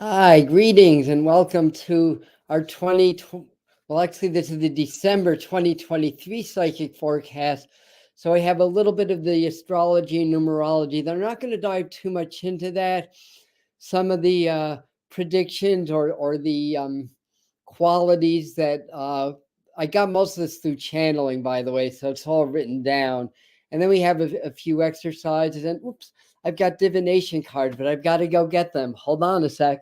Hi, greetings and welcome to our well, actually, this is the December 2023 psychic forecast. So I have a little bit of the astrology and numerology. They're not going to dive too much into that. Some of the predictions or the qualities that I got most of this through channeling, by the way, so it's all written down. And then we have a few exercises. And whoops, I've got divination cards, but I've got to go get them. Hold on a sec.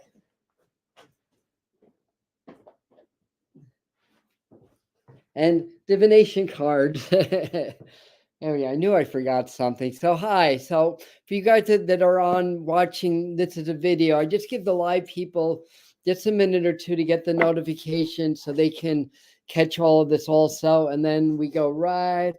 And divination cards. Oh yeah, I knew I forgot something. So hi. So for you guys that are on watching, this is a video. I just give the live people just a minute or two to get the notification so they can catch all of this also. And then we go right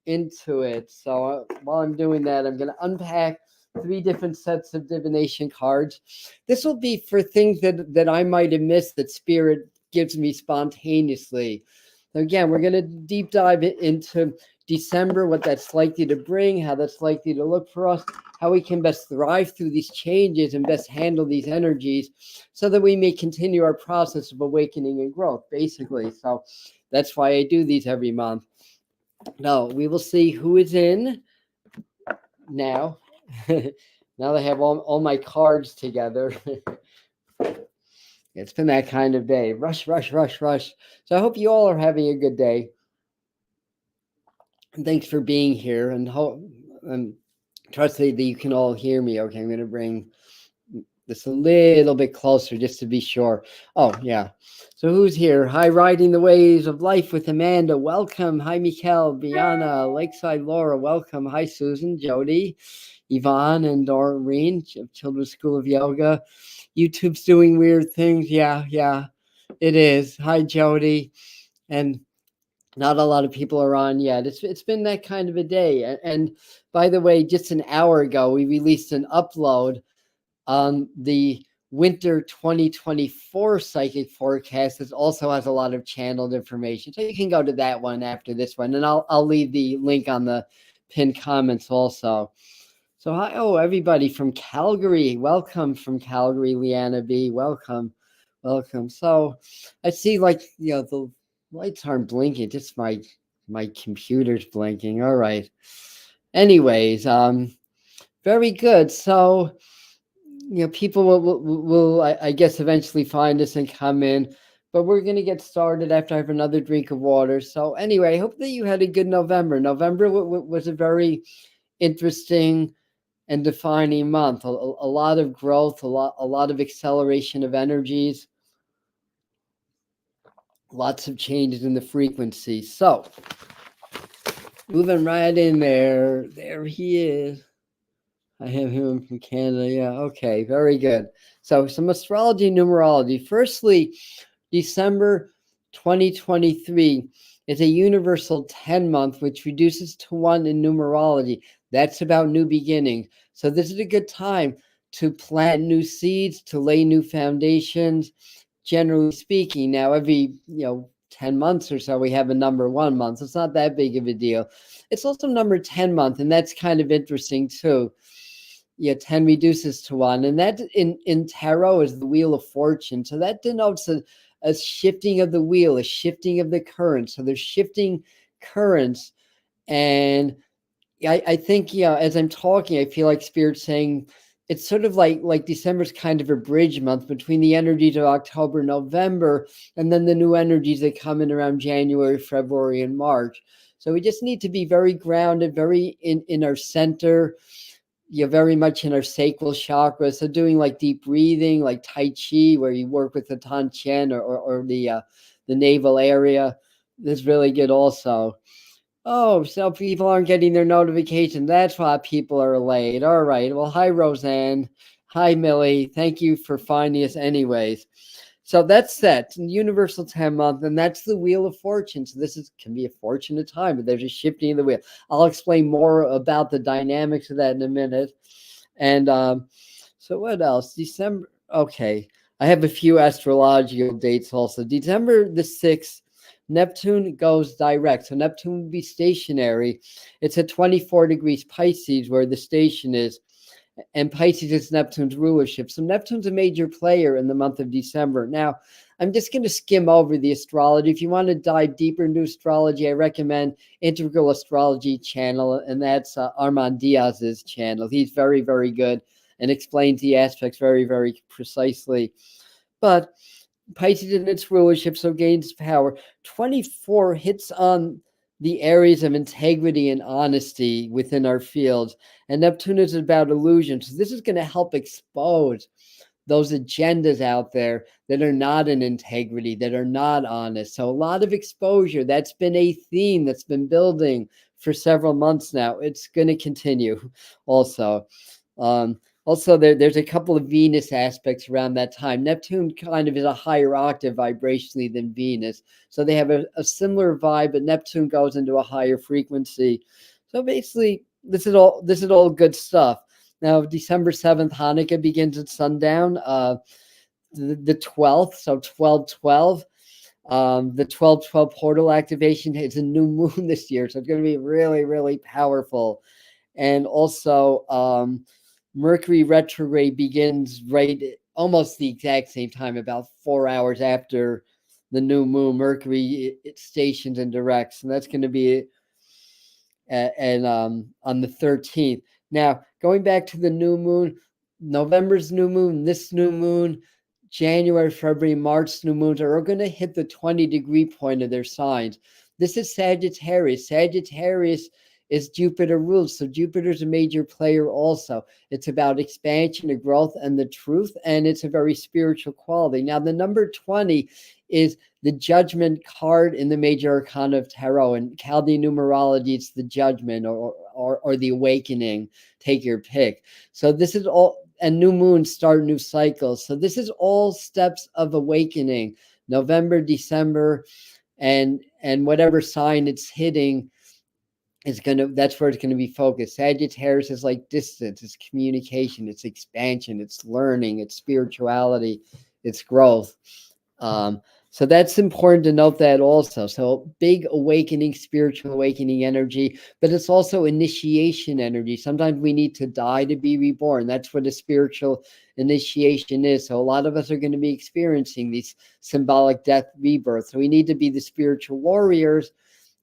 into it. So while I'm doing that, I'm going to unpack 3 different sets of divination cards. This will be for things that I might have missed that Spirit gives me spontaneously. So again, we're going to deep dive into December, what that's likely to bring, how that's likely to look for us, how we can best thrive through these changes and best handle these energies so that we may continue our process of awakening and growth, basically. So that's why I do these every month. Now, we will see who is in now. Now that I have all my cards together. It's been that kind of day. Rush, rush, rush, rush. So I hope you all are having a good day. And thanks for being here. And trust that you can all hear me. Okay, I'm going to bring this a little bit closer just to be sure. Oh, yeah. So who's here? Hi, Riding the Waves of Life with Amanda. Welcome. Hi, Mikel, Biana, Lakeside Laura. Welcome. Hi, Susan, Jody, Yvonne, and Doreen of Children's School of Yoga. YouTube's doing weird things. Yeah, it is. Hi, Jody. And not a lot of people are on yet. It's been that kind of a day. And by the way, just an hour ago, we released an upload on the winter 2024 psychic forecast. That also has a lot of channeled information. So you can go to that one after this one. And I'll leave the link on the pinned comments also. So hi, everybody from Calgary. Welcome from Calgary, Leanna B. Welcome. So I see the lights aren't blinking, just my computer's blinking. All right. Anyways, very good. So people will I guess eventually find us and come in, but we're going to get started after I have another drink of water. So anyway, I hope that you had a good November. November was a very interesting and defining month. A lot of growth, a lot of acceleration of energies, lots of changes in the frequency. So moving right in there. There he is. I have him from Canada. Yeah, okay, very good. So some astrology and numerology. Firstly, December 2023 is a universal 10 month, which reduces to 1 in numerology. That's about new beginnings. So this is a good time to plant new seeds, to lay new foundations, generally speaking. Now, every 10 months or so, we have a number 1 month. So it's not that big of a deal. It's also number 10 month, and that's kind of interesting too. Yeah, 10 reduces to 1. And that in tarot is the wheel of fortune. So that denotes a shifting of the wheel, a shifting of the currents. So there's shifting currents. And I think, as I'm talking, I feel like Spirit's saying it's sort of like December's kind of a bridge month between the energies of October, November, and then the new energies that come in around January, February, and March. So we just need to be very grounded, very in our center. You're very much in our sacral chakra. So doing like deep breathing, like Tai Chi, where you work with the Tan Chen or the navel area, is really good also. Oh, so people aren't getting their notification. That's why people are late. All right. Well, hi, Roseanne. Hi, Millie. Thank you for finding us anyways. So that's that universal 10 month, and that's the wheel of fortune. So this can be a fortunate time, but there's a shifting of the wheel. I'll explain more about the dynamics of that in a minute. And so what else? December. Okay. I have a few astrological dates also. December the 6th, Neptune goes direct. So Neptune will be stationary. It's at 24 degrees Pisces where the station is. and Pisces is Neptune's rulership. So Neptune's a major player in the month of December. Now, I'm just going to skim over the astrology. If you want to dive deeper into astrology, I recommend Integral Astrology channel, and that's Armand Diaz's channel. He's very, very good and explains the aspects very, very precisely. But Pisces in its rulership, so gains power. 24 hits on the areas of integrity and honesty within our fields. And Neptune is about illusion. So this is going to help expose those agendas out there that are not in integrity, that are not honest. So a lot of exposure. That's been a theme that's been building for several months now. It's going to continue also. Also, there's a couple of Venus aspects around that time. Neptune kind of is a higher octave vibrationally than Venus. So they have a similar vibe, but Neptune goes into a higher frequency. So basically, this is all good stuff. Now, December 7th, Hanukkah begins at sundown, the 12th, so 12/12. The 12/12 portal activation is a new moon this year, so it's going to be really, really powerful. And also, Mercury retrograde begins right almost the exact same time, about 4 hours after the new moon. Mercury it stations and directs, and that's going to be on the 13th. Now, going back to the new moon, November's new moon, this new moon, January, February, March new moons are going to hit the 20-degree point of their signs. This is Sagittarius. Sagittarius is Jupiter ruled. So Jupiter's a major player also. It's about expansion, the growth, and the truth, and it's a very spiritual quality. Now, the number 20 is the judgment card in the major arcana of tarot. In Chaldean numerology, it's the judgment or the awakening. Take your pick. So this is all, and new moons start new cycles. So this is all steps of awakening. November, December, and whatever sign it's hitting is that's where it's gonna be focused. Sagittarius is like distance, it's communication, it's expansion, it's learning, it's spirituality, it's growth. So that's important to note that also. So big awakening, spiritual awakening energy, but it's also initiation energy. Sometimes we need to die to be reborn. That's what a spiritual initiation is. So a lot of us are going to be experiencing these symbolic death rebirths. So we need to be the spiritual warriors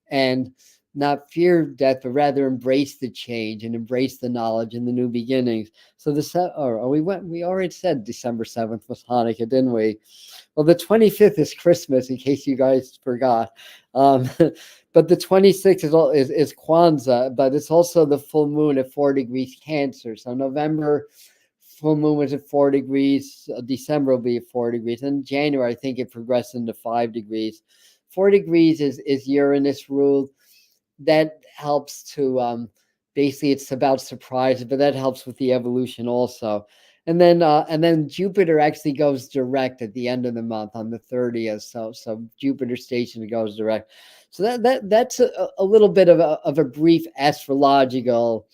and not fear death, but rather embrace the change and embrace the knowledge and the new beginnings. So we already said December 7th was Hanukkah, didn't we? Well, the 25th is Christmas, in case you guys forgot. But the 26th is Kwanzaa, but it's also the full moon at 4 degrees Cancer. So November full moon was at 4 degrees. December will be at 4 degrees. And January, I think it progressed into 5 degrees. 4 degrees is Uranus ruled. That helps to basically it's about surprise, but that helps with the evolution also. And then Jupiter actually goes direct at the end of the month on the 30th. So Jupiter station goes direct. So that's a little bit of a brief astrological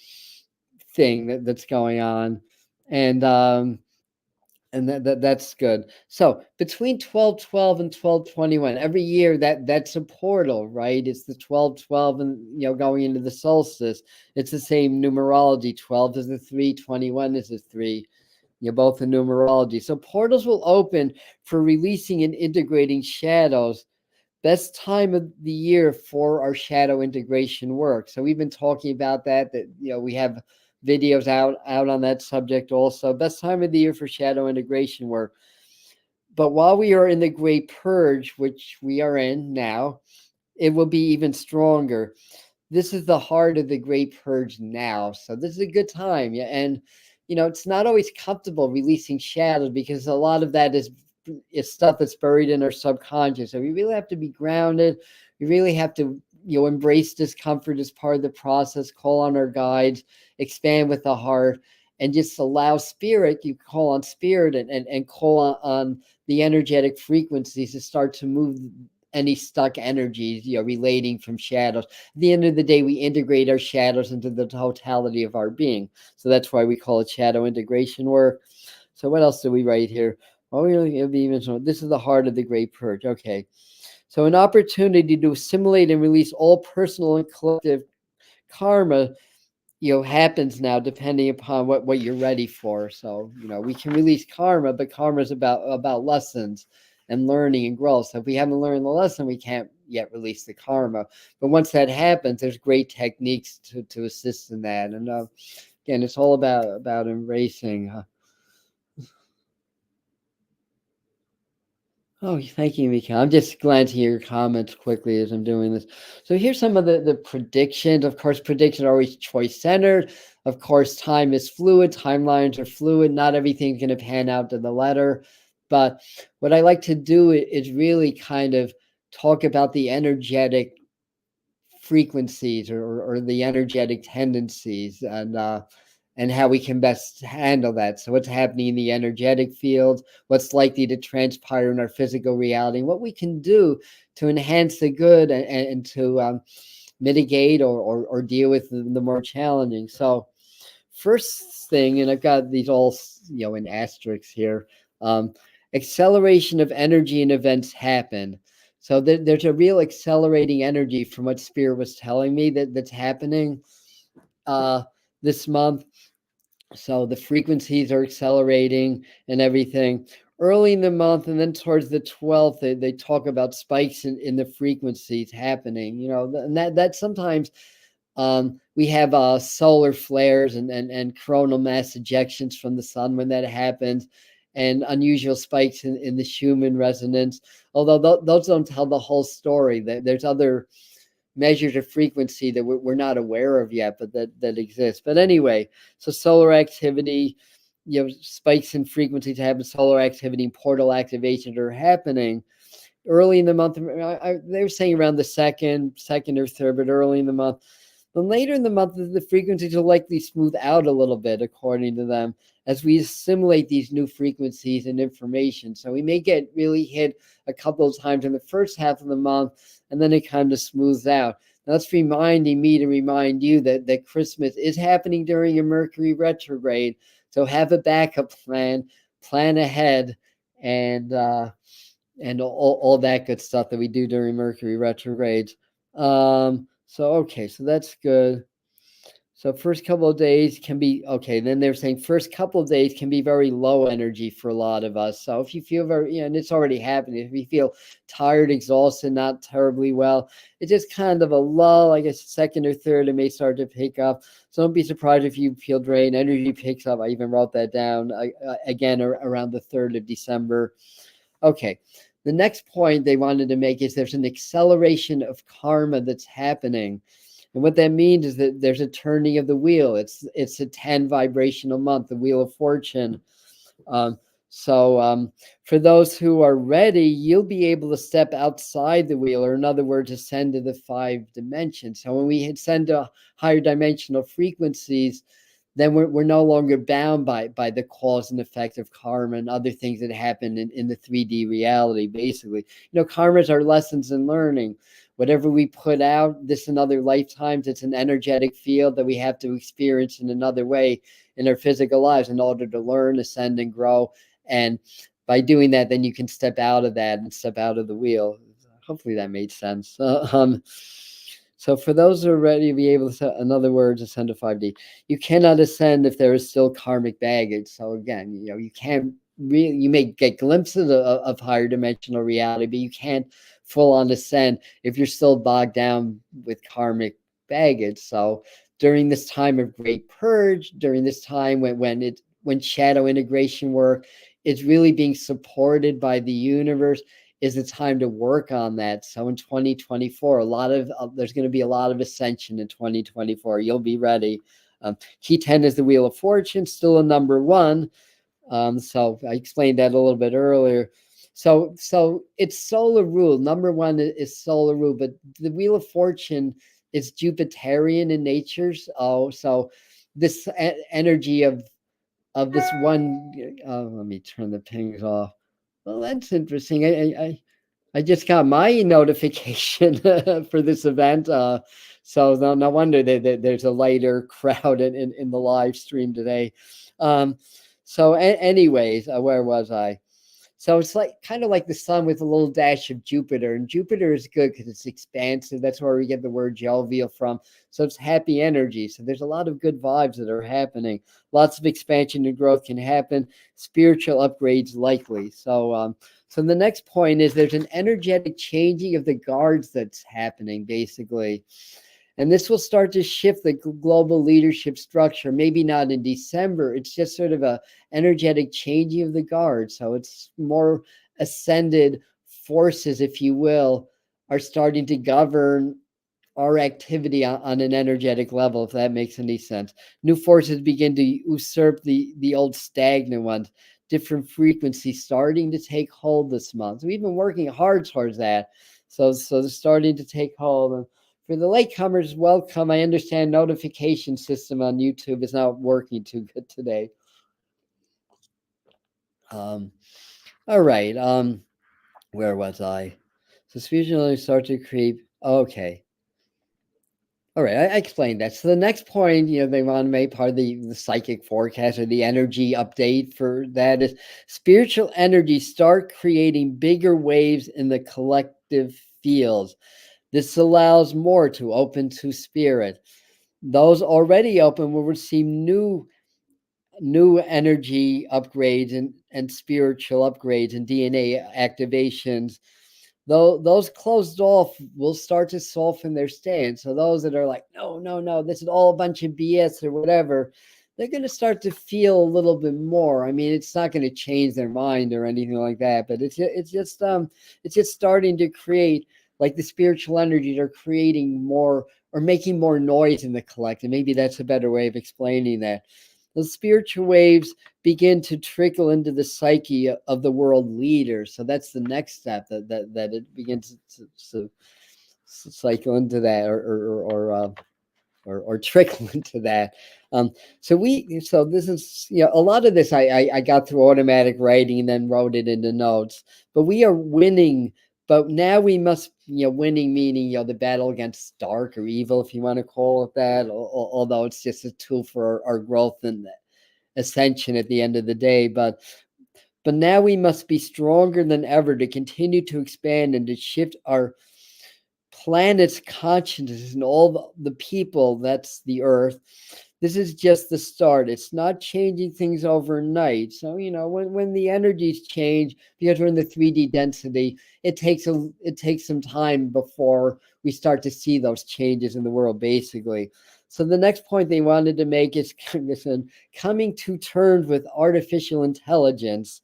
thing that's going on. And that's good. So between 12/12 and 12/21, every year that's a portal, right? It's the 12/12 and going into the solstice. It's the same numerology. 12 is the 3, 21 is the 3. Both in numerology. So portals will open for releasing and integrating shadows. Best time of the year for our shadow integration work. So we've been talking about that we have videos out on that subject also. Best time of the year for shadow integration work. But while we are in the Great Purge, which we are in now, it will be even stronger. This is the heart of the Great Purge now. So this is a good time. Yeah. And, it's not always comfortable releasing shadows because a lot of that is stuff that's buried in our subconscious. So we really have to be grounded. We really have to, embrace discomfort as part of the process, call on our guides, expand with the heart, and just allow spirit, you call on spirit and call on the energetic frequencies to start to move any stuck energies, relating from shadows. At the end of the day, we integrate our shadows into the totality of our being. So that's why we call it shadow integration work. So what else do we write here? Oh, this is the heart of the Great Purge. Okay. So an opportunity to assimilate and release all personal and collective karma happens now depending upon what you're ready for. So, we can release karma, but karma is about lessons and learning and growth. So if we haven't learned the lesson, we can't yet release the karma. But once that happens, there's great techniques to assist in that. And again, it's all about embracing. Oh, thank you, Mika. I'm just glancing at your comments quickly as I'm doing this. So here's some of the predictions. Of course, predictions are always choice-centered. Of course, time is fluid. Timelines are fluid. Not everything's going to pan out to the letter. But what I like to do is really kind of talk about the energetic frequencies or the energetic tendencies and how we can best handle that. So what's happening in the energetic field, what's likely to transpire in our physical reality, and what we can do to enhance the good and to mitigate or deal with the more challenging. So first thing, and I've got these all in asterisks here, acceleration of energy and events happen. So there's a real accelerating energy from what Spirit was telling me that's happening this month. So the frequencies are accelerating and everything early in the month, and then towards the 12th, they talk about spikes in the frequencies happening. And that sometimes we have solar flares and coronal mass ejections from the sun when that happens, and unusual spikes in the Schumann resonance. Although those don't tell the whole story. There's other measures of frequency that we're not aware of yet, but that exist. But anyway, so solar activity, spikes in frequencies happen, solar activity, and portal activations are happening early in the month. They were saying around the second or third, but early in the month. Then later in the month, the frequencies will likely smooth out a little bit, according to them, as we assimilate these new frequencies and information. So we may get really hit a couple of times in the first half of the month, and then it kind of smooths out. Now, that's reminding me to remind you that Christmas is happening during a Mercury retrograde. So have a backup plan ahead, and all that good stuff that we do during Mercury retrogrades. Okay, so that's good. So first couple of days can be okay. Then they're saying first couple of days can be very low energy for a lot of us. So if you feel very, and it's already happening, if you feel tired, exhausted, not terribly well, it's just kind of a lull. I guess second or third, it may start to pick up. So don't be surprised if you feel drained. Energy picks up. I even wrote that down again around the 3rd of December. Okay. The next point they wanted to make is there's an acceleration of karma that's happening. And what that means is that there's a turning of the wheel. It's a 10 vibrational month, the Wheel of Fortune. So for those who are ready, you'll be able to step outside the wheel, or in other words, ascend to the 5 dimensions. So when we ascend to higher dimensional frequencies, then we're no longer bound by the cause and effect of karma and other things that happen in the 3D reality, basically. Karmas are lessons in learning. Whatever we put out this and other lifetimes, it's an energetic field that we have to experience in another way in our physical lives in order to learn, ascend, and grow. And by doing that, then you can step out of that and step out of the wheel. Hopefully that made sense. So for those who are ready to be able to, in other words, ascend to 5D, you cannot ascend if there is still karmic baggage. So again, you can't really, you may get glimpses of higher dimensional reality, but you can't full on ascend if you're still bogged down with karmic baggage. So during this time of Great Purge, during this time when shadow integration work is really being supported by the universe, is the time to work on that. So in 2024, there's going to be a lot of ascension in 2024. You'll be ready. Key 10 is the Wheel of Fortune, still a number 1. So I explained that a little bit earlier. So it's solar rule. Number 1 is solar rule, but the Wheel of Fortune is Jupiterian in nature. So this energy of this one. Let me turn the pings off. Well, that's interesting. I just got my notification for this event. So no wonder that there's a lighter crowd in the live stream today. Anyways, where was I? So it's like kind of like the sun with a little dash of Jupiter. And Jupiter is good because it's expansive. That's where we get the word jovial from. So it's happy energy. So there's a lot of good vibes that are happening. Lots of expansion and growth can happen. Spiritual upgrades likely. So the next point is there's an energetic changing of the guards that's happening, basically. And this will start to shift the global leadership structure. Maybe not in December. It's just sort of a energetic changing of the guard. So it's more ascended forces, if you will, are starting to govern our activity on an energetic level, if that makes any sense. New forces begin to usurp the old stagnant ones. Different frequencies starting to take hold this month. We've been working hard towards that. So they're starting to take hold. And for the latecomers, welcome. I understand notification system on YouTube is not working too good today. All right. Where was I? So spiritually start to creep. Okay. All right, I explained that. So the next point, they want to make part of the psychic forecast or the energy update for that is spiritual energy start creating bigger waves in the collective fields. This allows more to open to spirit. Those already open will receive new energy upgrades and spiritual upgrades and DNA activations. Though those closed off will start to soften their stance. So those that are like, no, this is all a bunch of BS or whatever, they're going to start to feel a little bit more. I mean, it's not going to change their mind or anything like that, but it's just starting to create, like, the spiritual energies are creating more or making more noise in the collective. Maybe that's a better way of explaining that. The spiritual waves begin to trickle into the psyche of the world leaders. So that's the next step, that it begins to cycle into that or trickle into that. So this is, a lot of this I got through automatic writing and then wrote it into notes. But we are winning. But now we must, winning meaning, the battle against dark or evil, if you want to call it that, although it's just a tool for our growth and ascension at the end of the day. But now we must be stronger than ever to continue to expand and to shift our planet's consciousness and all the people, that's the earth. This is just the start. It's not changing things overnight. So, when the energies change, because we're in the 3D density, it takes some time before we start to see those changes in the world, basically. So the next point they wanted to make is coming to terms with artificial intelligence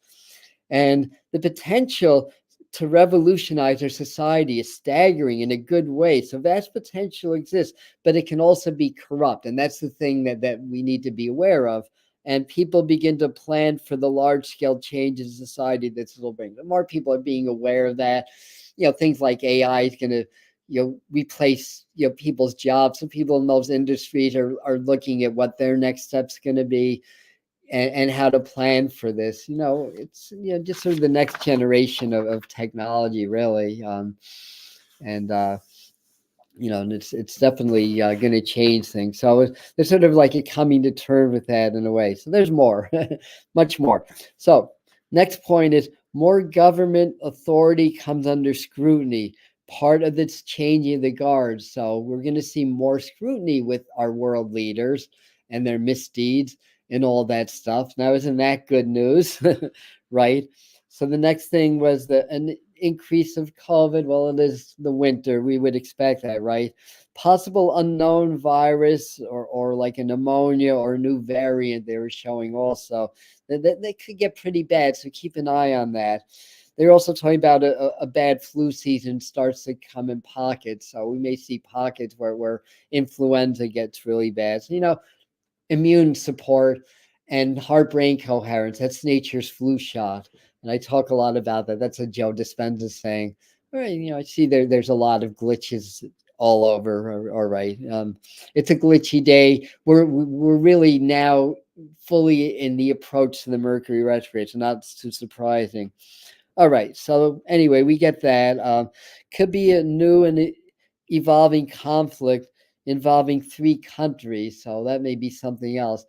and the potential to revolutionize our society is staggering in a good way. So vast potential exists, but it can also be corrupt. And that's the thing that we need to be aware of. And people begin to plan for the large-scale changes in society that this will bring. The more people are being aware of that, things like AI is going to replace people's jobs. So people in those industries are looking at what their next step's going to be. And how to plan for this. It's just sort of the next generation of technology, really. And it's definitely going to change things. So there's sort of like a coming to terms with that in a way. So there's more, much more. So next point is more government authority comes under scrutiny. Part of it's changing the guards. So we're going to see more scrutiny with our world leaders and their misdeeds and all that stuff. Now, isn't that good news? Right? So the next thing was an increase of COVID. Well, it is the winter. We would expect that, right? Possible unknown virus or like a pneumonia or a new variant they were showing also. They could get pretty bad, so keep an eye on that. They're also talking about a bad flu season starts to come in pockets. So we may see pockets where influenza gets really bad. So, immune support and heart-brain coherence. That's nature's flu shot. And I talk a lot about that. That's a Joe Dispenza saying. All right, I see there's a lot of glitches all over. All right. It's a glitchy day. We're really now fully in the approach to the Mercury retrograde. So not too surprising. All right. So anyway, we get that. Could be a new and evolving conflict involving 3 countries. So that may be something else.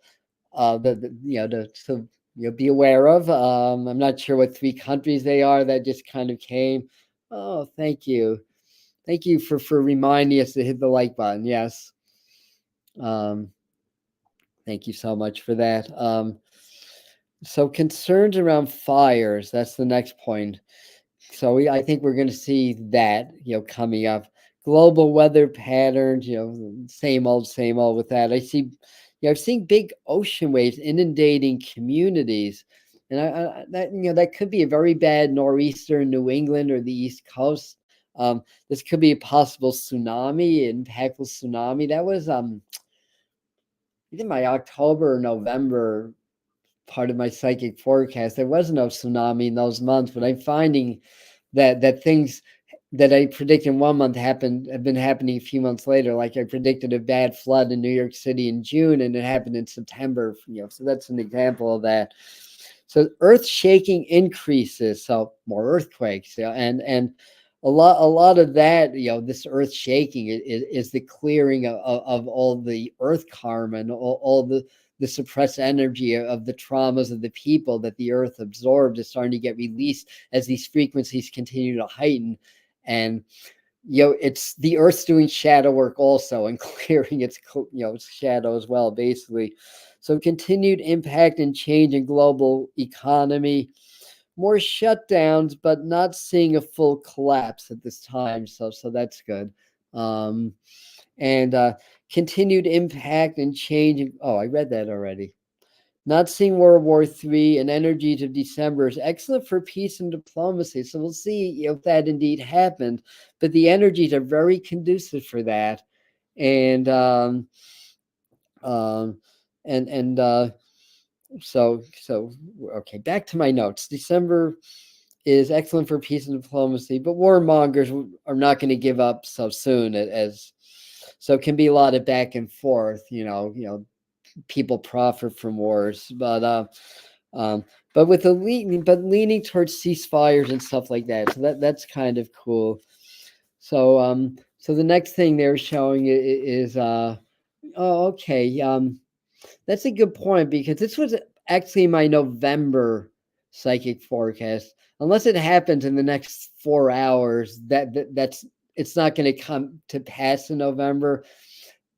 To you'll be aware of. I'm not sure what 3 countries they are that just kind of came. Oh, thank you. Thank you for reminding us to hit the like button. Yes. Thank you so much for that. So concerns around fires, that's the next point. So I think we're going to see that, coming up. Global weather patterns, same old with that. I've seen big ocean waves inundating communities, and that could be a very bad nor'easter in New England or the East Coast. This could be a possible tsunami, impactful tsunami. That was either my October or November part of my psychic forecast. There was no tsunami in those months, but I'm finding that things that I predict in 1 month have been happening a few months later. Like I predicted a bad flood in New York City in June, and it happened in September. So that's an example of that. So earth shaking increases, so more earthquakes, and a lot of that, this earth shaking is the clearing of all the earth karma and all the suppressed energy of the traumas of the people that the earth absorbed is starting to get released as these frequencies continue to heighten. And it's the earth's doing shadow work also and clearing its shadow as well, basically. So continued impact and change in global economy, more shutdowns, but not seeing a full collapse at this time. So that's good. And continued impact and change. Oh, I read that already. Not seeing World War III and energies of December is excellent for peace and diplomacy. So we'll see if that indeed happened. But the energies are very conducive for that. And so okay, back to my notes. December is excellent for peace and diplomacy, but warmongers are not going to give up so soon. As so, it can be a lot of back and forth. People profit from wars, but with leaning towards ceasefires and stuff like that. So that's kind of cool. So so the next thing they're showing is that's a good point, because this was actually my November psychic forecast. Unless it happens in the next 4 hours, that's it's not going to come to pass in November.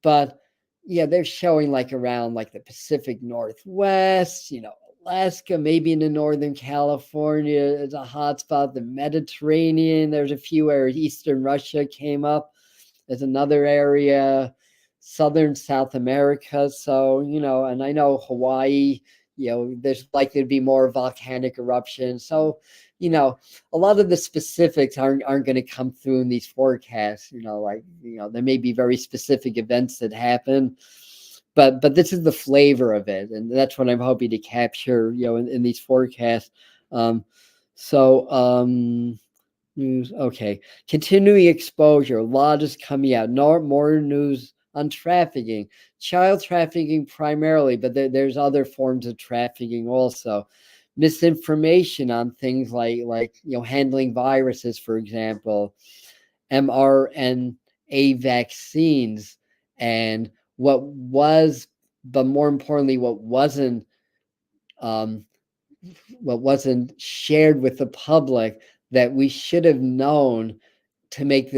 But yeah, they're showing like around like the Pacific Northwest, Alaska, maybe into Northern California is a hotspot. The Mediterranean, there's a few areas. Eastern Russia came up as another area. Southern South America. So, and I know Hawaii, there's likely to be more volcanic eruptions. So, a lot of the specifics aren't going to come through in these forecasts. There may be very specific events that happen, but this is the flavor of it, and that's what I'm hoping to capture, in these forecasts. News. Okay, continuing exposure. A lot is coming out. More news on trafficking, child trafficking primarily, but there's other forms of trafficking also. Misinformation on things like handling viruses, for example, mRNA vaccines, and what was, but more importantly, what wasn't shared with the public that we should have known to make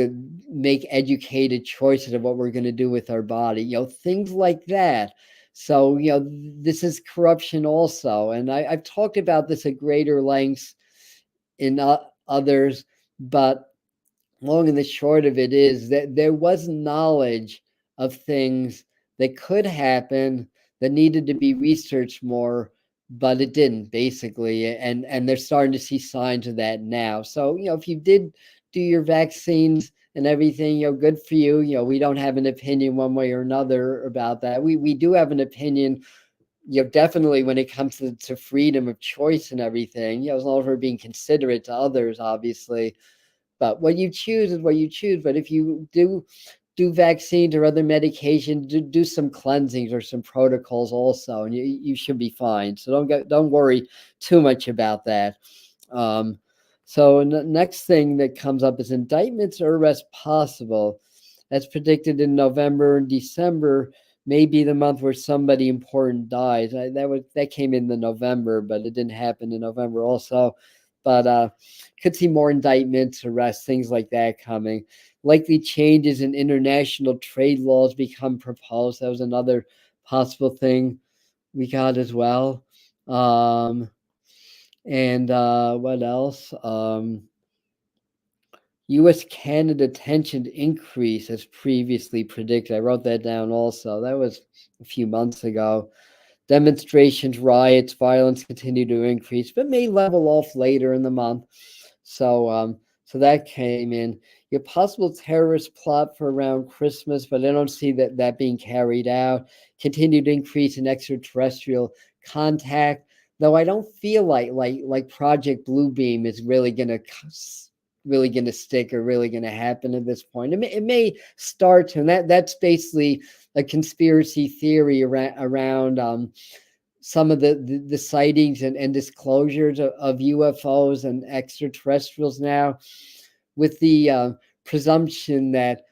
educated choices of what we're going to do with our body, things like that. So, this is corruption also. And I've talked about this at greater lengths in others, but long and the short of it is that there was knowledge of things that could happen that needed to be researched more, but it didn't, basically. And they're starting to see signs of that now. So, if you did do your vaccines and everything, good for you. We don't have an opinion one way or another about that. We do have an opinion, definitely when it comes to freedom of choice and everything, as long as we're being considerate to others, obviously. But what you choose is what you choose. But if you do vaccines or other medication, do some cleansings or some protocols also, and you should be fine. So don't worry too much about that. So next thing that comes up is indictments or arrests possible. As predicted in November and December, may be the month where somebody important dies. That came in the November, but it didn't happen in November also. But could see more indictments, arrests, things like that coming. Likely changes in international trade laws become proposed. That was another possible thing we got as well. And what else? U.S. Canada tension increase as previously predicted. I wrote that down also. That was a few months ago. Demonstrations, riots, violence continue to increase, but may level off later in the month. So that came in. Your possible terrorist plot for around Christmas, but I don't see that being carried out. Continued increase in extraterrestrial contact, though I don't feel like Project Bluebeam is really gonna stick or really gonna happen at this point. It may start to, and that's basically a conspiracy theory around some of the sightings and disclosures of UFOs and extraterrestrials now, with the presumption that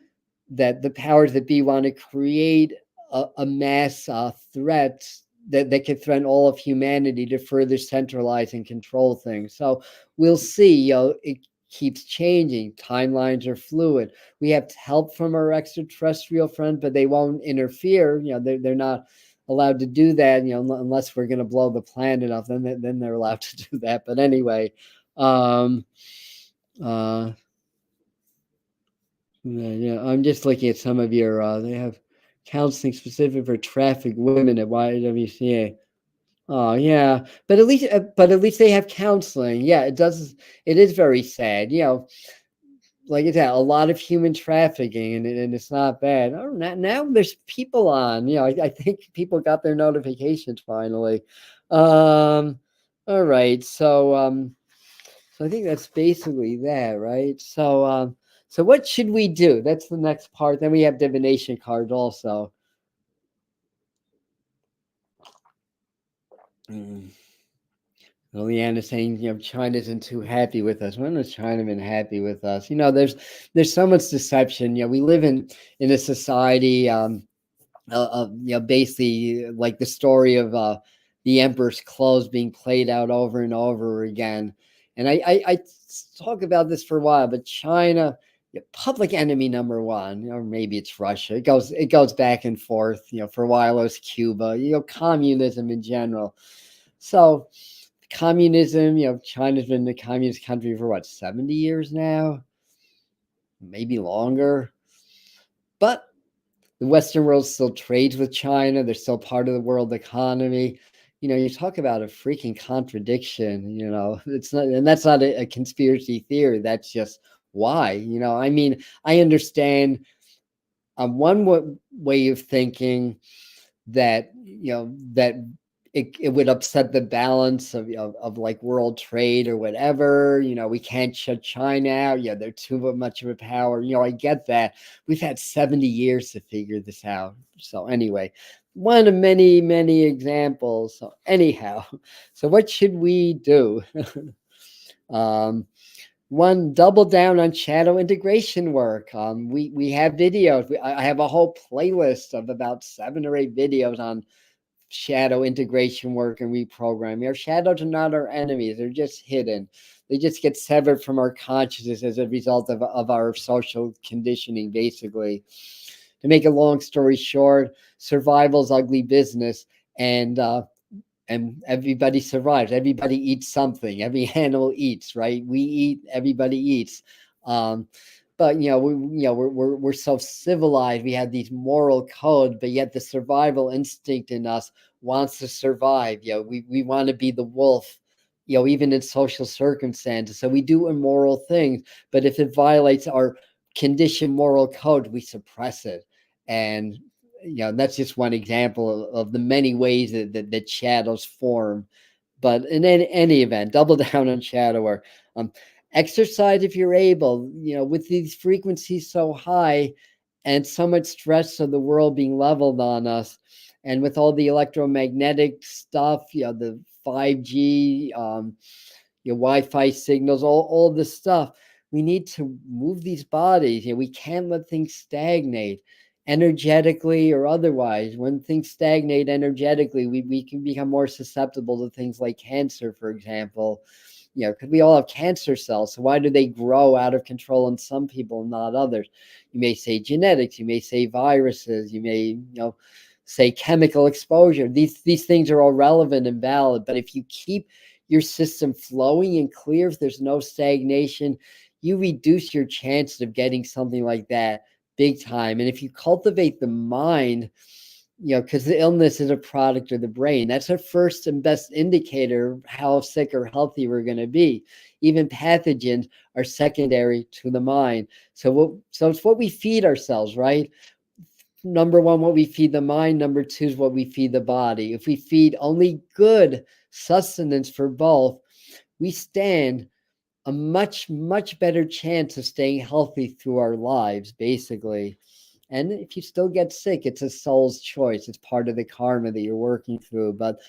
the powers that be want to create a mass threat that could threaten all of humanity to further centralize and control things. So we'll see. It keeps changing. Timelines are fluid. We have help from our extraterrestrial friends, but they won't interfere. They're not allowed to do that. Unless we're going to blow the planet up, then they're allowed to do that. But anyway, yeah, I'm just looking at some of your. They have counseling specific for trafficked women at YWCA. Oh yeah, but at least they have counseling. Yeah, it does. It is very sad. Like I said, a lot of human trafficking, and it's not bad. Oh, now there's people on. I think people got their notifications finally. All right, so I think that's basically that, right? So what should we do? That's the next part. Then we have divination cards also. Leanne saying, China isn't too happy with us. When has China been happy with us? There's so much deception. We live in a society, basically like the story of the emperor's clothes being played out over and over again. And I talk about this for a while, but China, public enemy number one, or maybe it's Russia. It goes back and forth. For a while it was Cuba. Communism in general. So communism, China's been a communist country for what, 70 years now, maybe longer. But the Western world still trades with China. They're still part of the world economy. You talk about a freaking contradiction. It's not, and that's not a conspiracy theory. That's just why. I understand on one way of thinking that that it would upset the balance of like world trade or whatever. We can't shut China out. They're too much of a power. I get that. We've had 70 years to figure this out. So anyway, one of many, many examples. So anyhow, so what should we do? One, double down on shadow integration work. We have videos. I have a whole playlist of about 7 or 8 videos on shadow integration work and reprogramming. Our shadows are not our enemies. They're just hidden. They just get severed from our consciousness as a result of our social conditioning, basically. To make a long story short, survival's ugly business, and everybody survives. Everybody eats something. Every animal eats, right? We eat. Everybody eats. But we're so civilized. We have these moral codes, but yet the survival instinct in us wants to survive. We want to be the wolf. Even in social circumstances. So we do immoral things, but if it violates our conditioned moral code, we suppress it. And that's just one example of the many ways that shadows form. But in any event, double down on shadow work. Exercise if you're able. With these frequencies so high and so much stress of the world being leveled on us, and with all the electromagnetic stuff, the 5G, Wi-Fi signals, all this stuff, we need to move these bodies. We can't let things stagnate. energetically or otherwise. When things stagnate energetically, we can become more susceptible to things like cancer, for example. Because we all have cancer cells. So why do they grow out of control in some people and not others? You may say genetics, you may say viruses, you may, say chemical exposure. These things are all relevant and valid. But if you keep your system flowing and clear, if there's no stagnation, you reduce your chances of getting something like that big time. And if you cultivate the mind, because the illness is a product of the brain. That's our first and best indicator of how sick or healthy we're going to be. Even pathogens are secondary to the mind. So it's what we feed ourselves, right? Number one, what we feed the mind. Number two is what we feed the body. If we feed only good sustenance for both, we stand a much, much better chance of staying healthy through our lives, basically. And if you still get sick, it's a soul's choice. It's part of the karma that you're working through. But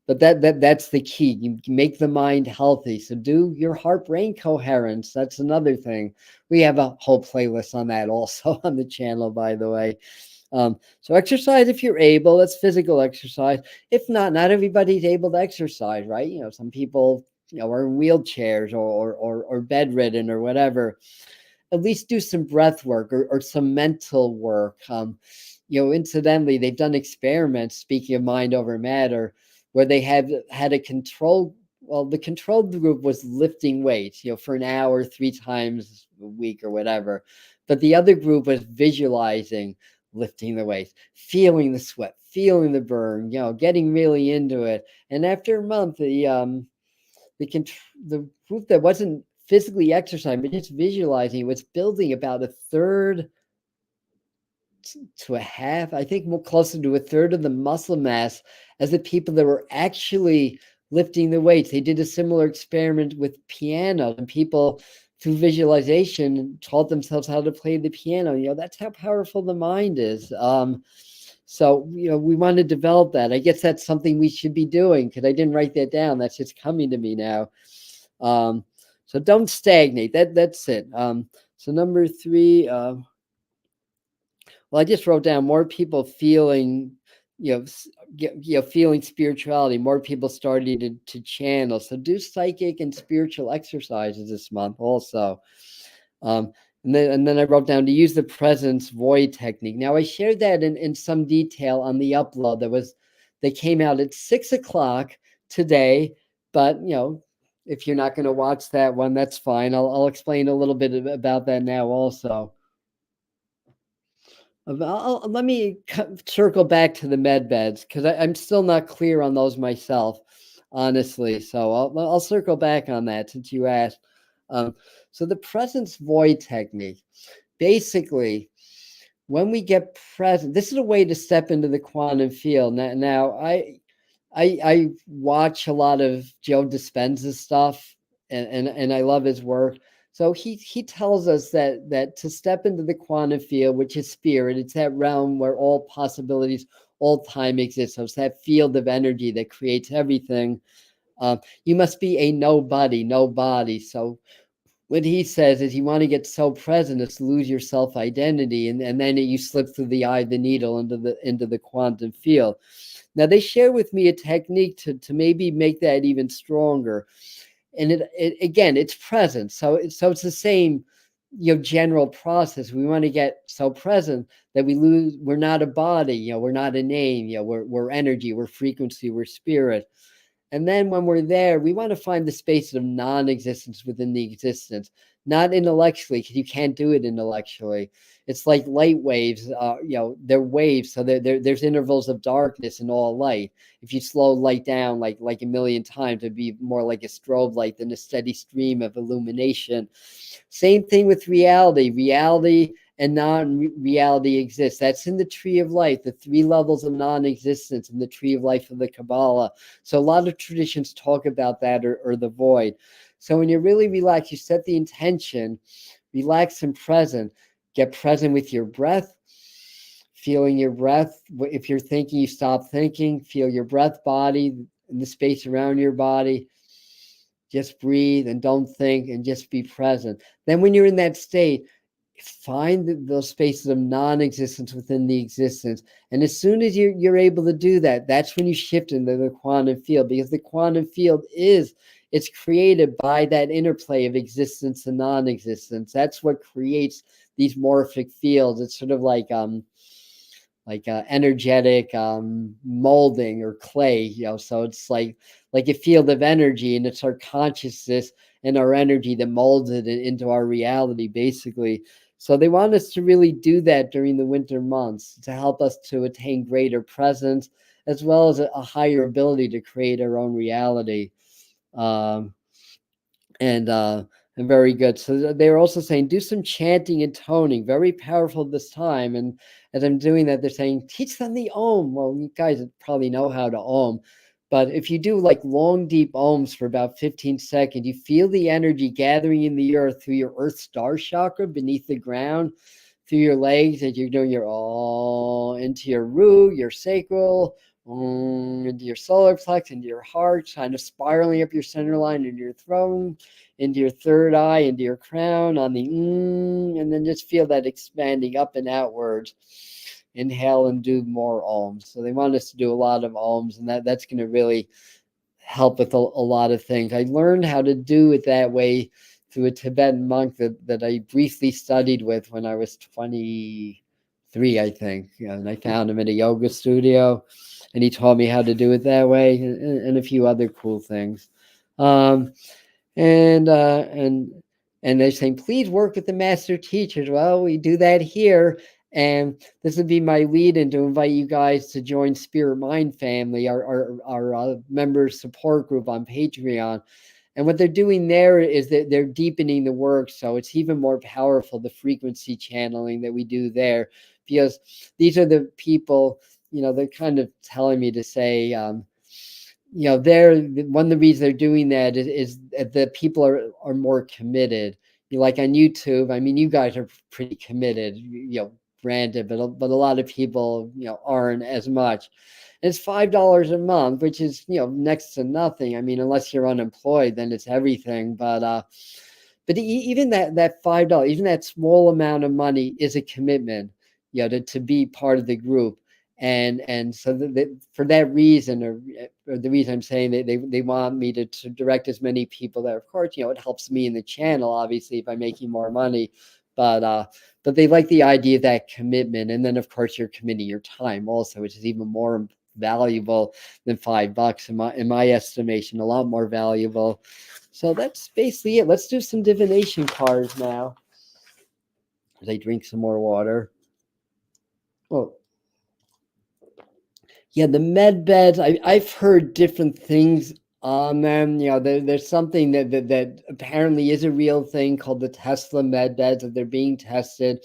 that's the key. You make the mind healthy. So do your heart-brain coherence. That's another thing. We have a whole playlist on that also on the channel, by the way. So exercise if you're able. That's physical exercise. If not everybody's able to exercise, right? Some people, are in wheelchairs or bedridden or whatever. At least do some breath work or some mental work. Incidentally, they've done experiments, speaking of mind over matter, where they have had a control. Well, the control group was lifting weights, for an hour, 3 times a week or whatever. But the other group was visualizing lifting the weights, feeling the sweat, feeling the burn, getting really into it. And after a month, the group that wasn't physically exercising, but just visualizing, was building about a third to a half, I think more closer to a third of the muscle mass as the people that were actually lifting the weights. They did a similar experiment with piano, and people through visualization taught themselves how to play the piano. That's how powerful the mind is. So, we want to develop that. I guess that's something we should be doing, because I didn't write that down. That's just coming to me now. So don't stagnate. That's it. So number 3, well, I just wrote down more people feeling, feeling spirituality, more people starting to channel. So do psychic and spiritual exercises this month also. And then I wrote down to use the presence void technique. Now I shared that in some detail on the upload that came out at 6:00 today. But if you're not going to watch that one, that's fine. I'll explain a little bit about that now also. Let me circle back to the Medbeds, because I'm still not clear on those myself, honestly. So I'll circle back on that since you asked. So the presence void technique, basically, when we get present, this is a way to step into the quantum field. Now I watch a lot of Joe Dispenza's stuff, and I love his work. So he tells us that to step into the quantum field, which is spirit, it's that realm where all possibilities, all time exists. So it's that field of energy that creates everything. You must be a nobody, nobody. So what he says is you want to get so present as to lose your self-identity, and then you slip through the eye of the needle into the quantum field. Now they share with me a technique to maybe make that even stronger. And it again, it's present. So it's the same, general process. We want to get so present that we're not a body, we're not a name, we're energy, we're frequency, we're spirit. And then when we're there, we want to find the space of non-existence within the existence, not intellectually, because you can't do it intellectually. It's like light waves, they're waves. So there's intervals of darkness in all light. If you slow light down like a million times, it'd be more like a strobe light than a steady stream of illumination. Same thing with reality. Reality and non-reality exists. That's in the tree of life, the 3 levels of non-existence in the tree of life of the Kabbalah. So a lot of traditions talk about that, or the void. So when you're really relaxed, you set the intention, relax and present, get present with your breath, feeling your breath. If you're thinking, you stop thinking, feel your breath body and the space around your body. Just breathe and don't think, and just be present. Then when you're in that state, find those spaces of non-existence within the existence. And as soon as you're able to do that, that's when you shift into the quantum field, because the quantum field it's created by that interplay of existence and non-existence. That's what creates these morphic fields. It's sort of like energetic molding or clay, so it's like a field of energy, and it's our consciousness and our energy that molds it into our reality, basically. So they want us to really do that during the winter months to help us to attain greater presence, as well as a higher ability to create our own reality. Um, and very good. So they were also saying, do some chanting and toning, very powerful this time. And as I'm doing that, they're saying, teach them the Om. Well, you guys probably know how to Om, but if you do like long, deep Oms for about 15 seconds, you feel the energy gathering in the earth through your earth star chakra beneath the ground, through your legs, as you're doing your Om into your root, your sacral, into your solar plex, into your heart, kind of spiraling up your center line, into your throne, into your third eye, into your crown, on the and then just feel that expanding up and outwards. Inhale and do more Oms. So they want us to do a lot of Oms, and that's going to really help with a lot of things. I learned how to do it that way through a Tibetan monk that I briefly studied with when I was 23, I think. And I found him at a yoga studio, and he taught me how to do it that way, and a few other cool things. And they're saying, please work with the master teachers. Well, we do that here. And this would be my lead in to invite you guys to join Spirit Mind Family, our members support group on Patreon. And what they're doing there is that they're deepening the work. So it's even more powerful, the frequency channeling that we do there, because these are the people, they're kind of telling me to say, they're one of the reasons they're doing that is that people are more committed. Like on YouTube, I mean, you guys are pretty committed, granted, but a lot of people, aren't as much. And it's $5 a month, which is, next to nothing. I mean, unless you're unemployed, then it's everything. But even that $5, even that small amount of money is a commitment, to be part of the group. And so for that reason, or the reason I'm saying that they want me to direct as many people there. Of course, it helps me in the channel, obviously, by making more money. But they like the idea of that commitment. And then, of course, you're committing your time also, which is even more valuable than $5 in my estimation, a lot more valuable. So that's basically it. Let's do some divination cards now. As I drink some more water. Well, yeah, the Medbeds, I've heard different things on them. There's something that apparently is a real thing called the Tesla Medbeds, that they're being tested.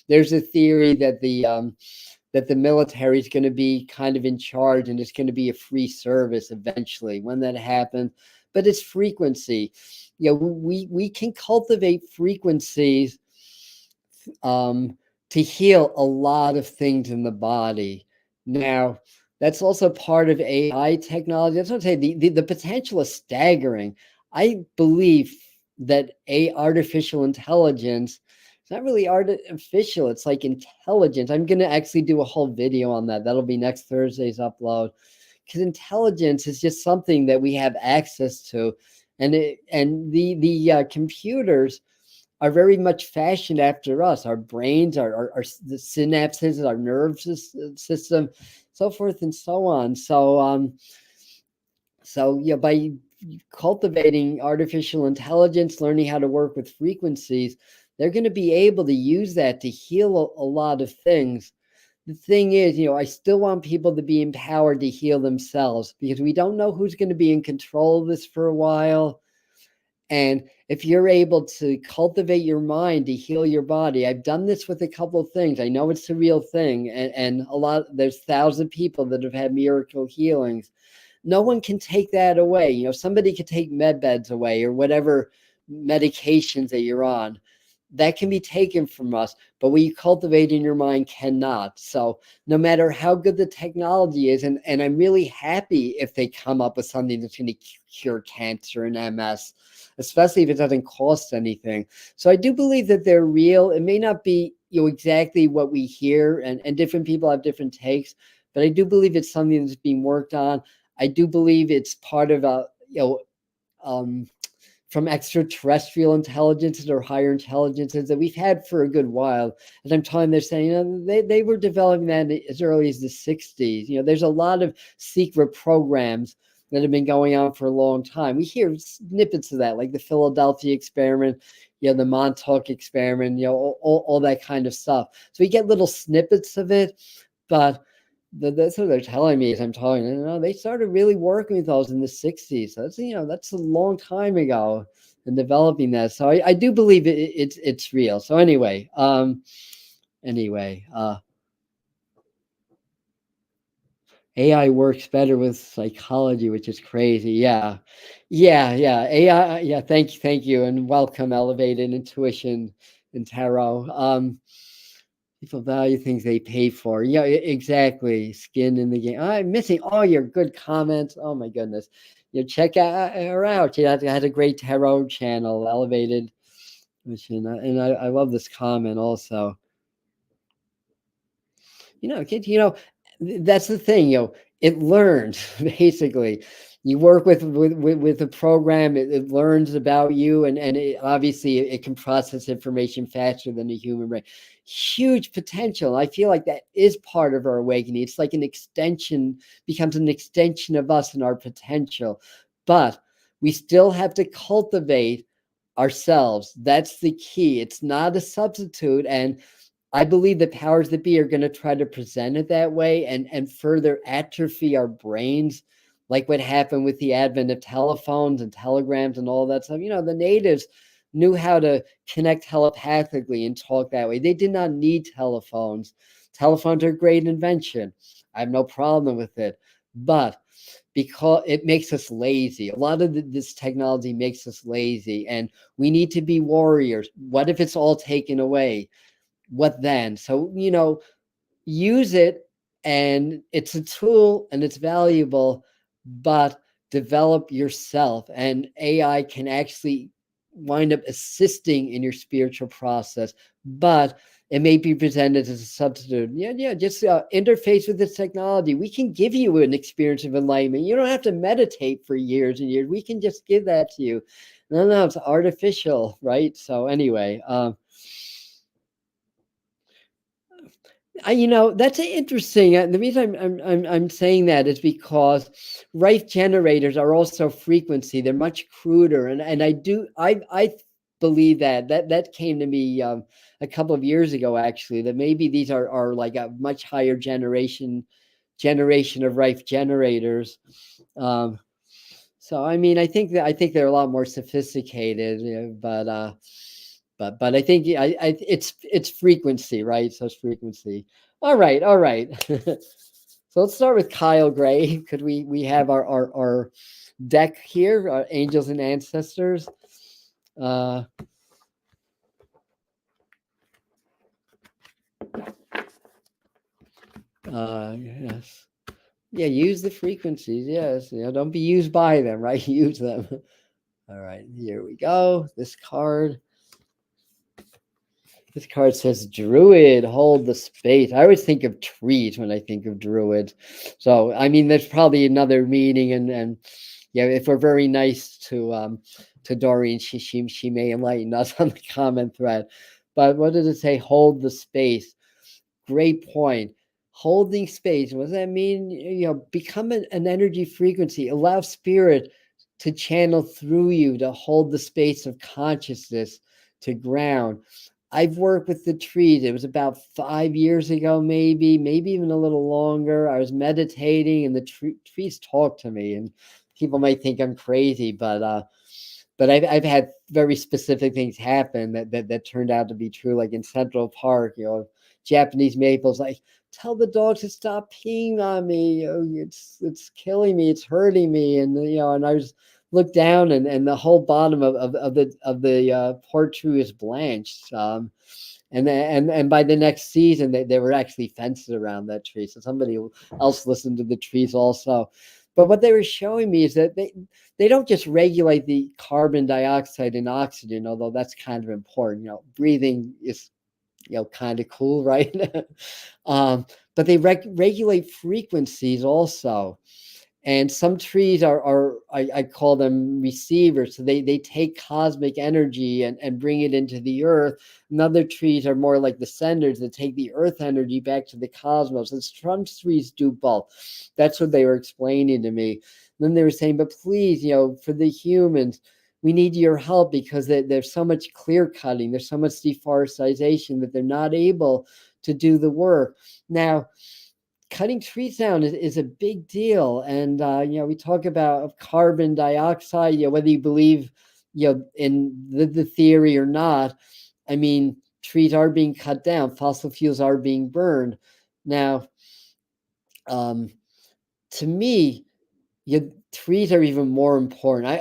There's a theory that the military is going to be kind of in charge, and it's going to be a free service eventually when that happens. But it's frequency. We can cultivate frequencies to heal a lot of things in the body. Now, that's also part of AI technology. That's what I'm saying. The potential is staggering. I believe that artificial intelligence, it's not really artificial, it's like intelligence. I'm going to actually do a whole video on that. That'll be next Thursday's upload, because intelligence is just something that we have access to. And the computers are very much fashioned after us. Our brains, the synapses, our nerve system, so forth and so on. So by cultivating artificial intelligence, learning how to work with frequencies, they're going to be able to use that to heal a lot of things. The thing is, I still want people to be empowered to heal themselves, because we don't know who's going to be in control of this for a while. And if you're able to cultivate your mind to heal your body, I've done this with a couple of things. I know it's a real thing. And there's thousands of people that have had miracle healings. No one can take that away. Somebody could take Medbeds away or whatever medications that you're on. that can be taken from us, but what you cultivate in your mind cannot. So no matter how good the technology is, and I'm really happy if they come up with something that's going to cure cancer and MS, especially if it doesn't cost anything. So I do believe that they're real. It may not be, exactly what we hear, and different people have different takes, but I do believe it's something that's being worked on. I do believe it's part of a, um, from extraterrestrial intelligences or higher intelligences that we've had for a good while. At the time, they're saying they were developing that as early as the 60s. There's a lot of secret programs that have been going on for a long time. We hear snippets of that, like the Philadelphia experiment, the Montauk experiment, all that kind of stuff. So we get little snippets of it, but that's what they're telling me as I'm talking. They started really working with those in the 60s. So that's a long time ago and developing that. So I do believe it's real. So anyway, AI works better with psychology, which is crazy. Yeah. AI. Yeah. Thank you, and welcome, Elevated Intuition and Tarot. People value things they pay for. Yeah, exactly. Skin in the game. I'm missing all your good comments. Oh my goodness. Check her out. She had a great tarot channel, Elevated. And I love this comment also. Kids, that's the thing, it learns basically. You work with a program, it learns about you, and obviously it can process information faster than a human brain. Huge potential. I feel like that is part of our awakening. It's like becomes an extension of us and our potential. But we still have to cultivate ourselves. That's the key. It's not a substitute. And I believe the powers that be are going to try to present it that way and further atrophy our brains, like what happened with the advent of telephones and telegrams and all that stuff. The natives knew how to connect telepathically and talk that way. They did not need telephones. Telephones are a great invention. I have no problem with it. But because it makes us lazy. A lot of this technology makes us lazy, and we need to be warriors. What if it's all taken away? What then? So, use it, and it's a tool and it's valuable, but develop yourself, and AI can actually wind up assisting in your spiritual process, but it may be presented as a substitute. Just interface with this technology. We can give you an experience of enlightenment. You don't have to meditate for years and years. We can just give that to you. No, it's artificial, right? So anyway, that's interesting. The reason I'm saying that is because Rife generators are also frequency. They're much cruder, and I believe that came to me a couple of years ago, actually, that maybe these are like a much higher generation of Rife generators. So I think they're a lot more sophisticated, but I think it's frequency, right? So it's frequency. All right. So let's start with Kyle Gray. Could we have our deck here, our angels and ancestors? Yes. Yeah, use the frequencies. Yes, don't be used by them, right? Use them. All right, here we go. This card says Druid, hold the space. I always think of trees when I think of Druids. So, there's probably another meaning, and if we're very nice to Doreen, she may enlighten us on the comment thread. But what does it say? Hold the space. Great point. Holding space. What does that mean? Become an energy frequency. Allow spirit to channel through you, to hold the space of consciousness, to ground. I've worked with the trees. It was about 5 years ago, maybe even a little longer. I was meditating, and the trees talked to me. And people might think I'm crazy, but I've had very specific things happen that turned out to be true. Like in Central Park, Japanese maples, like, tell the dogs to stop peeing on me. It's killing me. It's hurting me. And and I was look down, and the whole bottom of the poor tree is blanched. And by the next season, they were actually fences around that tree, so somebody else listened to the trees also. But what they were showing me is that they don't just regulate the carbon dioxide and oxygen, although that's kind of important. Breathing is kind of cool, right? But they regulate frequencies also. And some trees are I call them receivers. So they take cosmic energy and bring it into the earth. And other trees are more like the senders that take the earth energy back to the cosmos. And some trees do both. That's what they were explaining to me. And then they were saying, but please, for the humans, we need your help because there's so much clear cutting, there's so much deforestation that they're not able to do the work. Now, cutting trees down is a big deal. And, we talk about carbon dioxide, whether you believe, in the theory or not. I mean, trees are being cut down, fossil fuels are being burned. Now, to me, trees are even more important.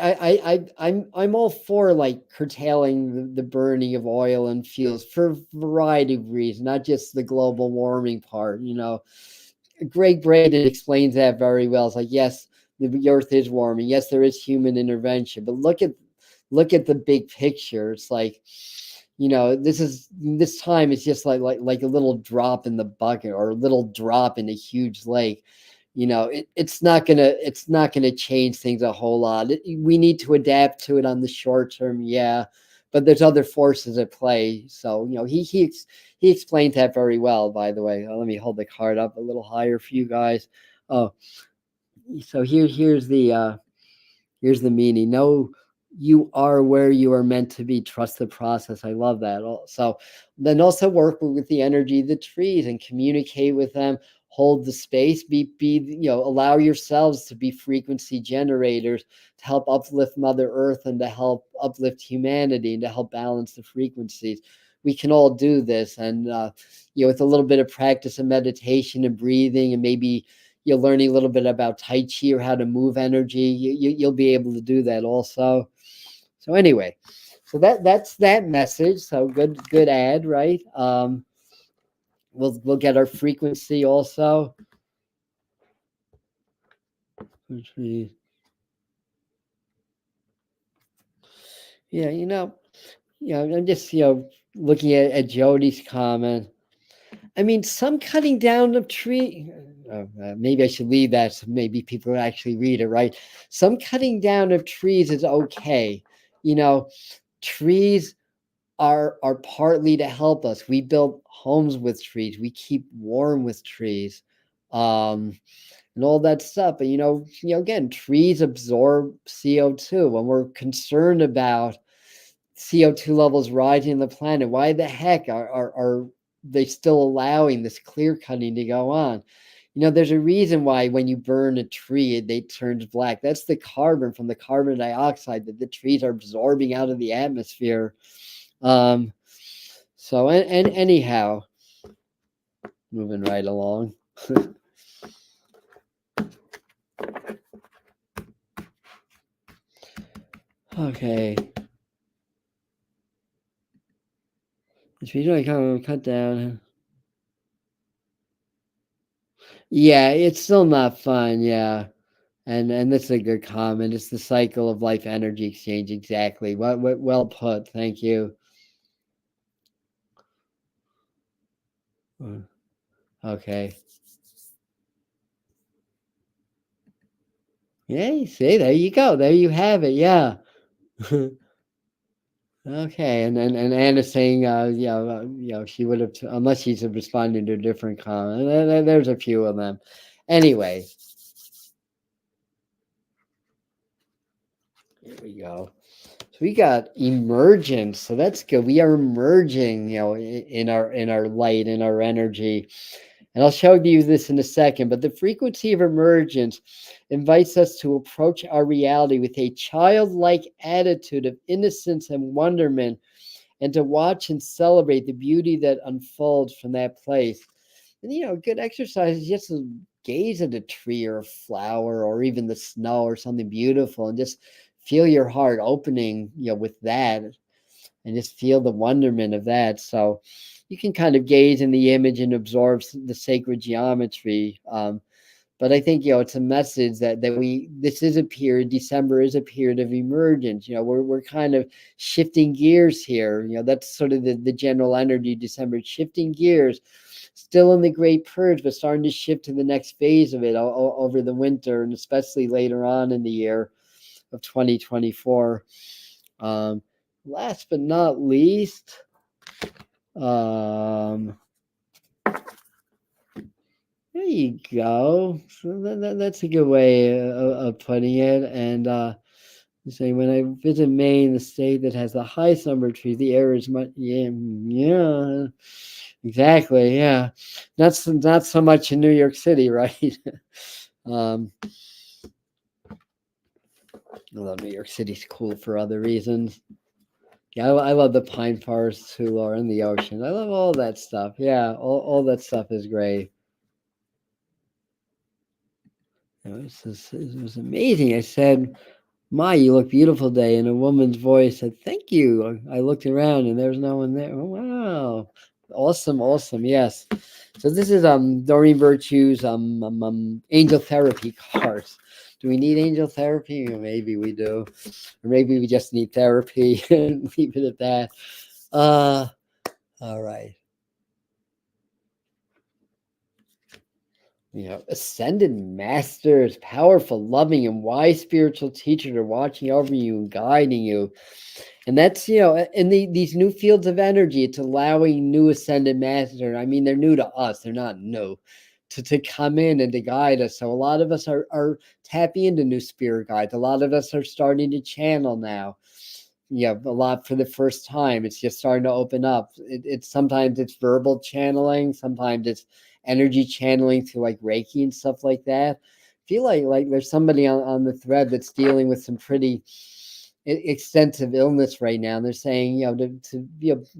I'm all for like curtailing the burning of oil and fuels for a variety of reasons, not just the global warming part. Greg Braden explains that very well. It's like, yes, the earth is warming. Yes, there is human intervention, but look at the big picture. It's like, this time is just like a little drop in the bucket or a little drop in a huge lake. It's not gonna change things a whole lot. We need to adapt to it on the short term, yeah, but there's other forces at play. So he explained that very well. By the way, let me hold the card up a little higher for you guys. Oh, so here's the meaning. No, you are where you are meant to be. Trust the process. I love that. So then also work with the energy of the trees and communicate with them. Hold the space. Allow yourselves to be frequency generators to help uplift Mother Earth and to help uplift humanity and to help balance the frequencies. We can all do this, and with a little bit of practice and meditation and breathing, and maybe you're learning a little bit about Tai Chi or how to move energy, you'll be able to do that also. So anyway, so that's that message. So good ad, right? We'll get our frequency also. Yeah, I'm just looking at Jody's comment. I mean, some cutting down of tree. Maybe I should leave that so maybe people actually read it, right? Some cutting down of trees is okay. Trees are partly to help us. We build homes with trees. We keep warm with trees, and all that stuff. But again, trees absorb CO2. When we're concerned about CO2 levels rising on the planet, why the heck are they still allowing this clear cutting to go on? There's a reason why when you burn a tree, it turns black. That's the carbon from the carbon dioxide that the trees are absorbing out of the atmosphere. So anyhow, moving right along. Okay. The trees are cut down. Yeah, it's still not fun. Yeah. And that's a good comment. It's the cycle of life energy exchange. Exactly. What well put. Thank you. Okay. Yeah, you see, there you go. There you have it. Yeah. Okay. And Anna's saying, she would have, unless she's responding to a different comment. There's a few of them. Anyway, here we go. So we got emergence. So that's good. We are emerging, in our light, in our energy. And I'll show you this in a second, but the frequency of emergence invites us to approach our reality with a childlike attitude of innocence and wonderment, and to watch and celebrate the beauty that unfolds from that place. And good exercise is just to gaze at a tree or a flower or even the snow or something beautiful and just feel your heart opening, with that, and just feel the wonderment of that. So you can kind of gaze in the image and absorb the sacred geometry. But I think, it's a message that this is a period. December is a period of emergence. We're kind of shifting gears here. That's sort of the general energy. December, shifting gears, still in the Great Purge, but starting to shift to the next phase of it over the winter, and especially later on in the year of 2024. Last but not least, there you go. So that's a good way of putting it. And say, when I visit Maine, the state that has the highest number of trees, the air is much. Yeah, exactly. Yeah, not so much in New York City, right? Although New York City's cool for other reasons. Yeah, I love the pine forests too, Laura, and the ocean. I love all that stuff. Yeah, all that stuff is great. It was amazing. I said, "My, you look beautiful today." And a woman's voice said, "Thank you." I looked around and there's no one there. Oh, wow. Awesome. Yes. So this is Doreen Virtue's angel therapy cards. Do we need angel therapy? Or maybe we do. Or maybe we just need therapy and leave it at that. All right. Ascended masters, powerful, loving, and wise spiritual teachers are watching over you and guiding you. And that's, in these new fields of energy, it's allowing new ascended masters. I mean, they're new to us, they're not new, to come in and to guide us. So a lot of us are tapping into new spirit guides. A lot of us are starting to channel now. A lot for the first time. It's just starting to open up. It's sometimes it's verbal channeling, sometimes it's energy channeling through like Reiki and stuff like that. I feel like there's somebody on the thread that's dealing with some pretty extensive illness right now, and they're saying, to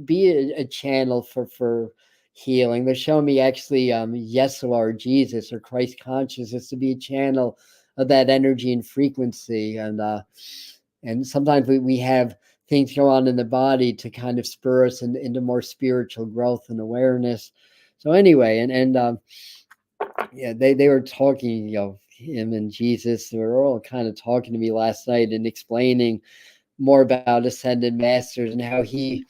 be a channel for healing. They're showing me actually Yeshua or Jesus or Christ consciousness to be a channel of that energy and frequency. And sometimes we have things go on in the body to kind of spur us into more spiritual growth and awareness. So anyway, and yeah, they were talking, him and Jesus, they were all kind of talking to me last night and explaining more about ascended masters and how he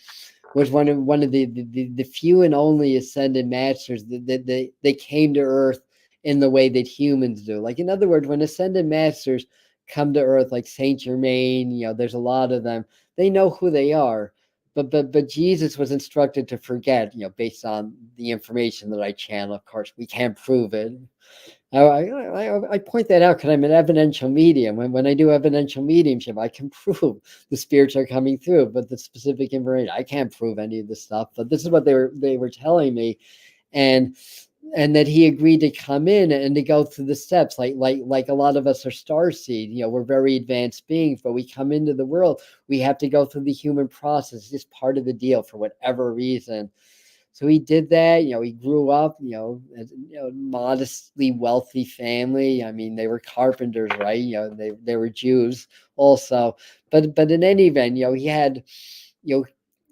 was one of the few and only ascended masters that they came to earth in the way that humans do. Like, in other words, when ascended masters come to earth, like Saint Germain, there's a lot of them, they know who they are. But Jesus was instructed to forget, based on the information that I channel. Of course, we can't prove it. I point that out because I'm an evidential medium. When I do evidential mediumship, I can prove the spirits are coming through, but the specific information, I can't prove any of the stuff. But this is what they were telling me, and that he agreed to come in and to go through the steps, like a lot of us are starseed. We're very advanced beings, but we come into the world, we have to go through the human process. It's just part of the deal for whatever reason. So he did that. He grew up, as, modestly wealthy family. I mean, they were carpenters, right? They were Jews also. But in any event, he had,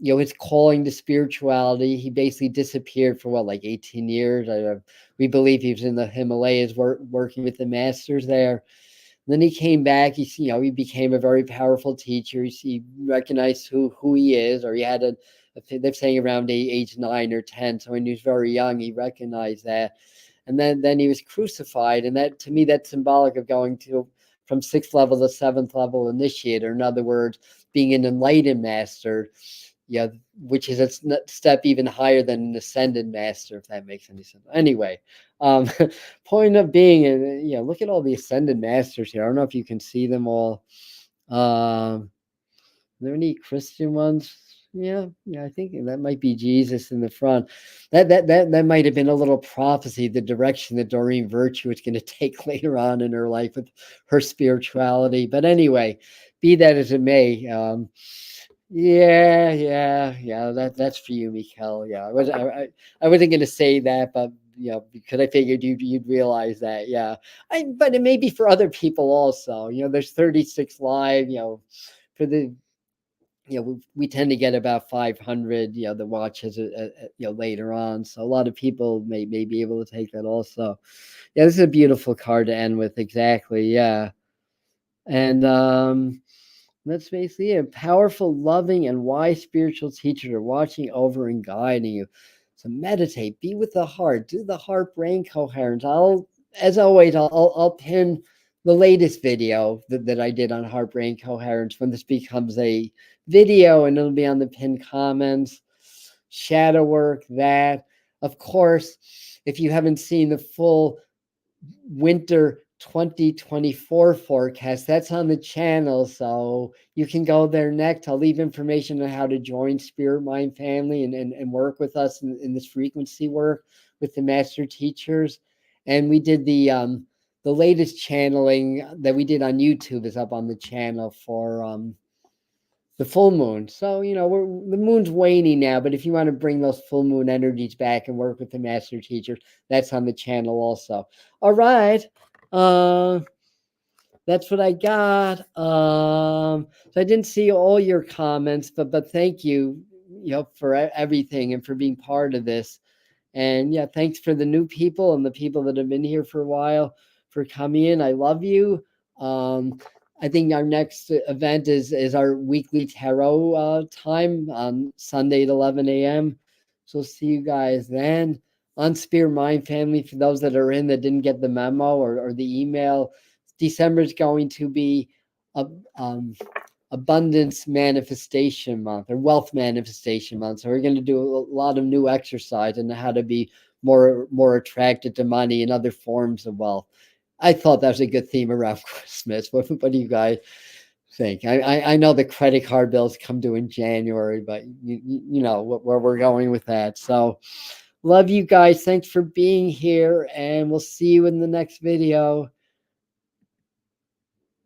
his calling to spirituality. He basically disappeared for what, like 18 years. We believe he was in the Himalayas working with the masters there. And then he came back. He became a very powerful teacher. He recognized who he is, or he had they're saying around age 9 or 10. So when he was very young, he recognized that. And then he was crucified. And that, to me, that's symbolic of going from 6th level to 7th level initiator. In other words, being an enlightened master, which is a step even higher than an ascended master, if that makes any sense. Anyway, point of being, look at all the ascended masters here. I don't know if you can see them all. Are there any Christian ones? Yeah, I think that might be Jesus in the front. That might have been a little prophecy, the direction that Doreen Virtue is going to take later on in her life with her spirituality. But anyway, be that as it may, yeah. That's for you, Mikkel. Yeah, I wasn't going to say that, but because I figured you'd realize that. Yeah. But it may be for other people also. There's 36 live, for the, we tend to get about 500, the watches, later on. So a lot of people may be able to take that also. Yeah, this is a beautiful card to end with. Exactly. Yeah. And that's basically it. Powerful, loving, and wise spiritual teachers are watching over and guiding you. So meditate, be with the heart, do the heart-brain coherence. As always, I'll pin the latest video that I did on heart-brain coherence when this becomes a video, and it'll be on the pinned comments. Shadow work, that. Of course, if you haven't seen the full winter 2024 forecast, that's on the channel, so you can go there next. I'll leave information on how to join Spirit Mind Family and work with us in this frequency work with the master teachers. And we did the latest channeling that we did on YouTube is up on the channel for the full moon. So the moon's waning now, but if you want to bring those full moon energies back and work with the master teachers, that's on the channel also. All right. That's what I got. So I didn't see all your comments, but thank you, for everything and for being part of this. And yeah, thanks for the new people and the people that have been here for a while for coming in. I love you. I think our next event is our weekly tarot time on Sunday at 11 a.m. So see you guys then. On Spirit Mind Family, for those that are in that didn't get the memo or the email, December is going to be a abundance manifestation month or wealth manifestation month. So we're going to do a lot of new exercise on how to be more attracted to money and other forms of wealth. I thought that was a good theme around Christmas. What do you guys think? I know the credit card bills come due in January, but you know where we're going with that. So love you guys. Thanks for being here, and we'll see you in the next video.